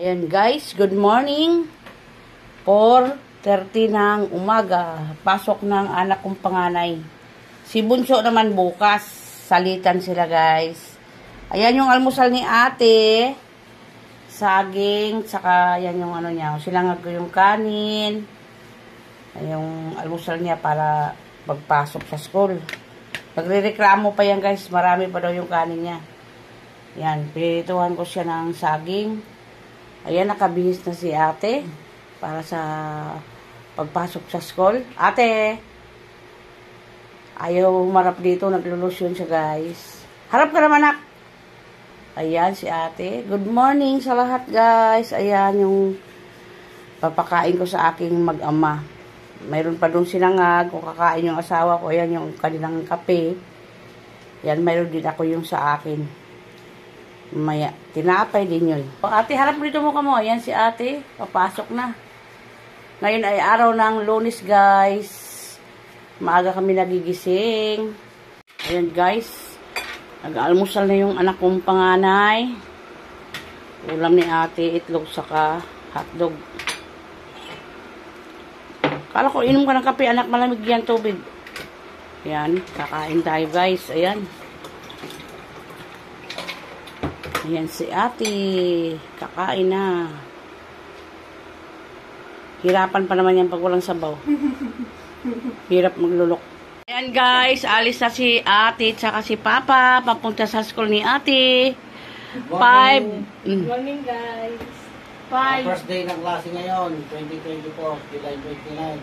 Ayan guys, good morning. 4:30 ng umaga. Pasok ng anak kong panganay. Si Bunso naman bukas. Salitan sila guys. Ayan yung almusal ni ate. Saging, saka yan yung ano niya. Sinangag ko yung kanin. Ayan yung almusal niya para pagpasok sa school. Nagre-reklamo pa yan guys. Marami pa daw yung kanin niya. Yan, pinirituhan ko siya ng saging. Ayan, nakabihis na si ate para sa pagpasok sa school. Ate, ayaw marap dito, naglulusyon siya guys. Harap ka naman nak. Ayan si ate. Good morning sa lahat guys. Ayan yung papakain ko sa aking mag-ama. Mayroon pa doon sinangag. Kung kakain yung asawa ko, ayan yung kanilang kape. Yan, mayroon din ako yung sa akin. Maya, tinapay din yun. O, ate, harap dito mo ka mo. Ayan si ate. Papasok na. Ngayon ay araw ng Lunes, guys. Maaga kami nagigising. Ayan, guys. Nag-almusal na yung anak kong panganay. Ulam ni ate, itlog, saka hotdog. Kala ko, inom ka ng kape, anak, malamig yan, tubig. Ayan, kakain tayo, guys. Ayan. Ayan si ate. Kakain na. Hirapan pa naman yan pag walang sabaw. Hirap maglulok. Ayan guys, alis na si ate tsaka si papa. Papunta sa school ni ate. 5. Good morning guys. 5. First day ng klase ngayon, 2024, July 29.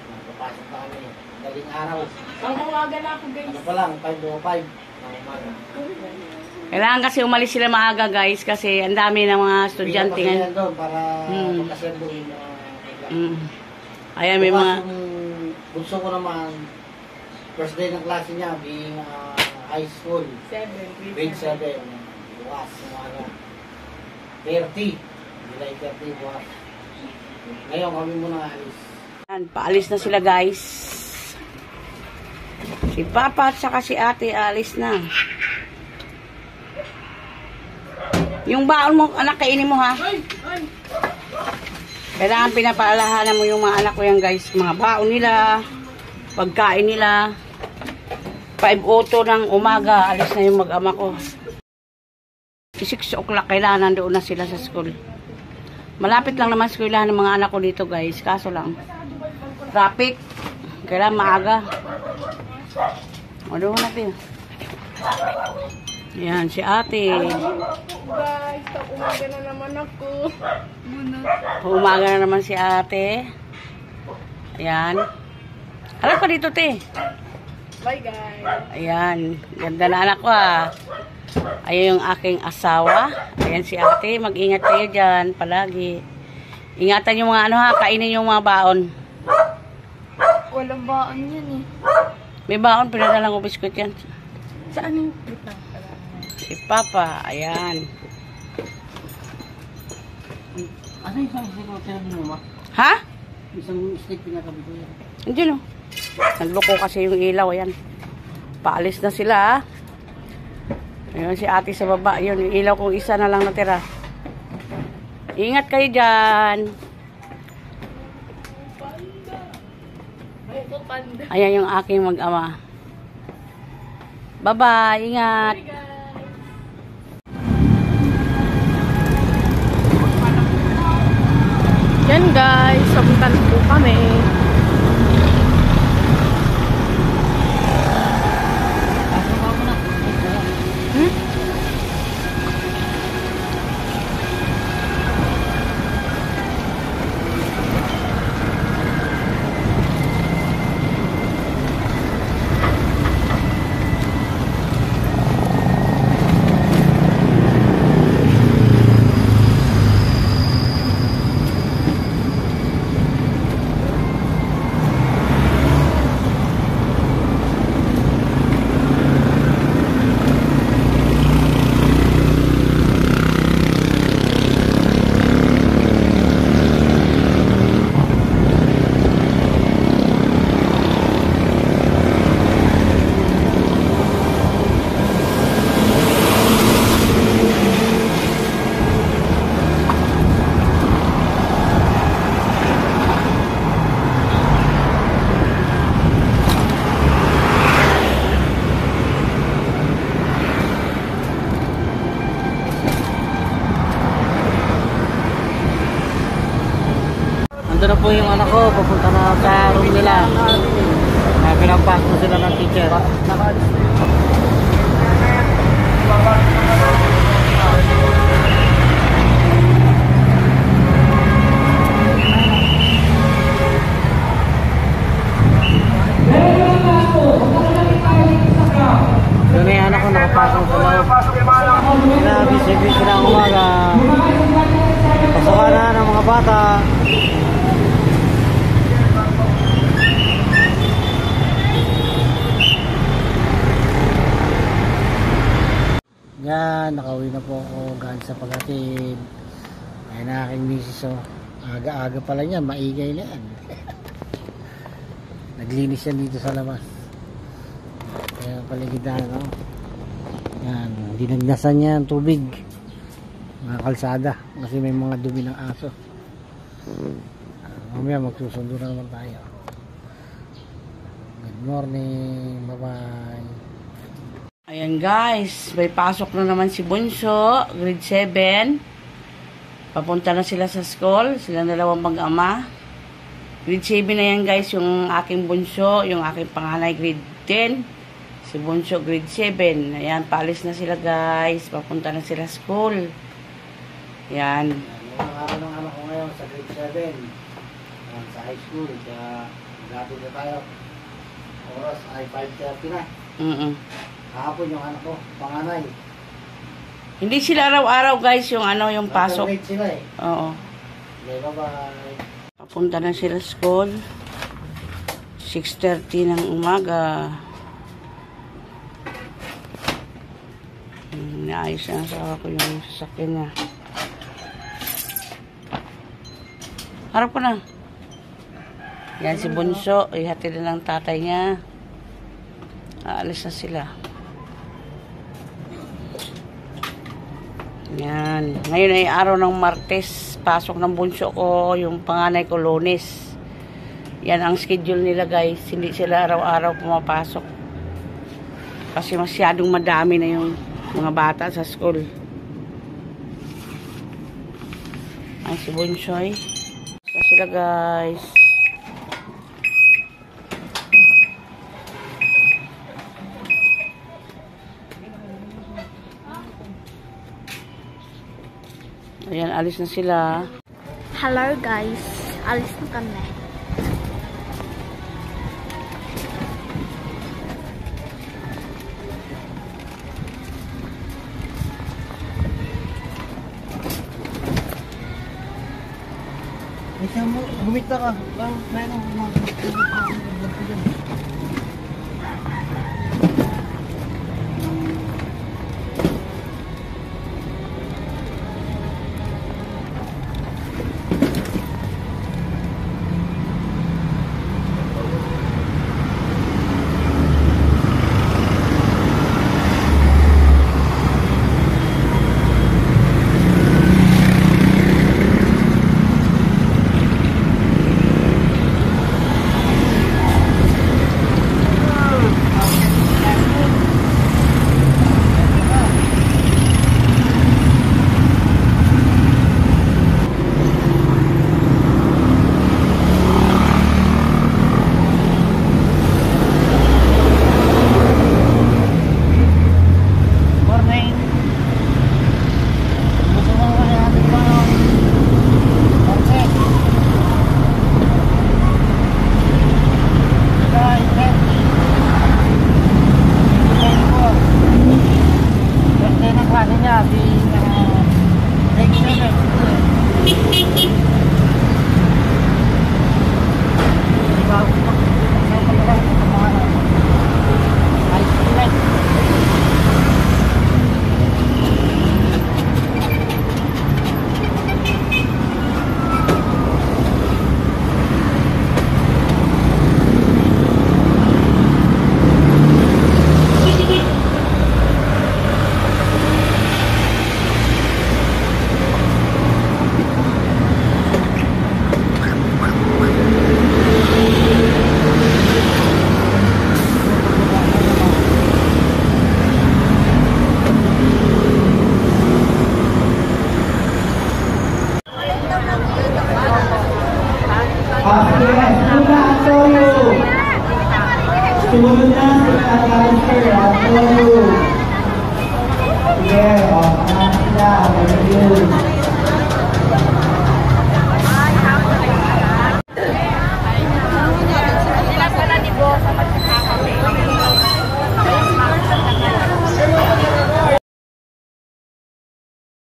Napapasok na kami. Daling araw. Ang umaga na ako guys. Ano pa lang, 5:05 ng umaga. Kailangan kasi umalis sila maaga guys kasi ang dami ng mga estudyante ngayon. Doon para magkasendo yung ayan may mga bunso ko naman, first day ng klase niya being high school. Grade 7. Bukas, umaga. 30. July 30 bukas. Ngayon kami muna alis. Ayan, paalis na sila guys. Si papa at saka si ate alis na. Yung baon mo, anak, kainin mo ha. Kailangan pinapaalahanan mo yung mga anak ko yan guys. Mga baon nila, pagkain nila. 5:00 ng umaga, alis na yung mag-ama ko. 6 o'clock, kailangan nandoon na sila sa school. Malapit lang naman eskwelahan ng mga anak ko dito guys. Kaso lang, traffic. Kailangan maaga. O, doon natin. Ayan, si ate. Guys, umaga na naman ako. Umaga na naman si ate. Ayan. Harap ka dito, te. Bye guys. Ayan. Ganda na anak ko ah. Ayan yung aking asawa. Ayan si ate. Mag-ingat kayo dyan. Palagi. Ingatan yung mga ano ha. Kainin yung mga baon. Walang baon yan eh. May baon. Pinadala ko biskuit yan. Saan yung Si Papa. Ayan. Ano yung isang stick na pinabili mo? Ha? Isang stick pinakabili ko yan. Hindi no. Nagloko kasi yung ilaw. Ayan. Paalis na sila ha. Ayun si ate sa baba. Yun, yung ilaw kong isa na lang natira. Ingat kayo dyan. Ayan yung aking mag-ama. Bye-bye. Ingat. Yan guys, sabutan po kami. Ando na po yung anak ko, papunta na sa room nila. Pinampas na sila ng teacher. Doon na yung anak ko nakapasok sa loob. Busy na ang umaga. Pasokan na ng mga bata. Yan, nakauwi na po ako galing sa paghatid. Ay na aking misis, oh. Aga-aga pala niya, maingay na yan. Naglinis yan dito sa labas. Kaya paligid na, no? Yan, dinagdasan niya ang tubig. Mga kalsada, kasi may mga dumi ng aso. Mamaya magsusundo na naman tayo. Good morning, bye-bye. Ayan guys, may pasok na naman si Bunso, grade 7. Papunta na sila sa school, sila dalawang mag-ama. Grade 7 na yan guys, yung aking Bunso, yung aking panganay grade 10. Si Bunso grade 7. Ayan, paalis na sila guys, papunta na sila school. Ayan. Yung araw ng anak ko ngayon sa grade 7. Sa high school, kaya gatid na tayo. Oras ay 5:30 na. Kahapon yung anak ko, panganay. Hindi sila araw-araw guys yung ano, yung pasok. Grade sila eh. Oo. Okay, bye-bye. Papunta na sila school. 6:30 ng umaga. Naayos na sa ako yung sasakyan niya. Harap ko na. Yan si Bunso. Ihatid na ng tatay niya. Aalis na sila. Yan. Ngayon ay araw ng Martes. Pasok ng Bunso ko. Yung panganay ko Lunes. Yan ang schedule nila guys. Hindi sila araw-araw pumapasok. Kasi masyadong madami na yung mga bata sa school. Ay si Bunsoy. Sa sila guys. Ayan, alis na sila. Hello guys, alis na kami. Ikaw mo, bumita ka. Mayroon mga Sumunod na sila at Alistair.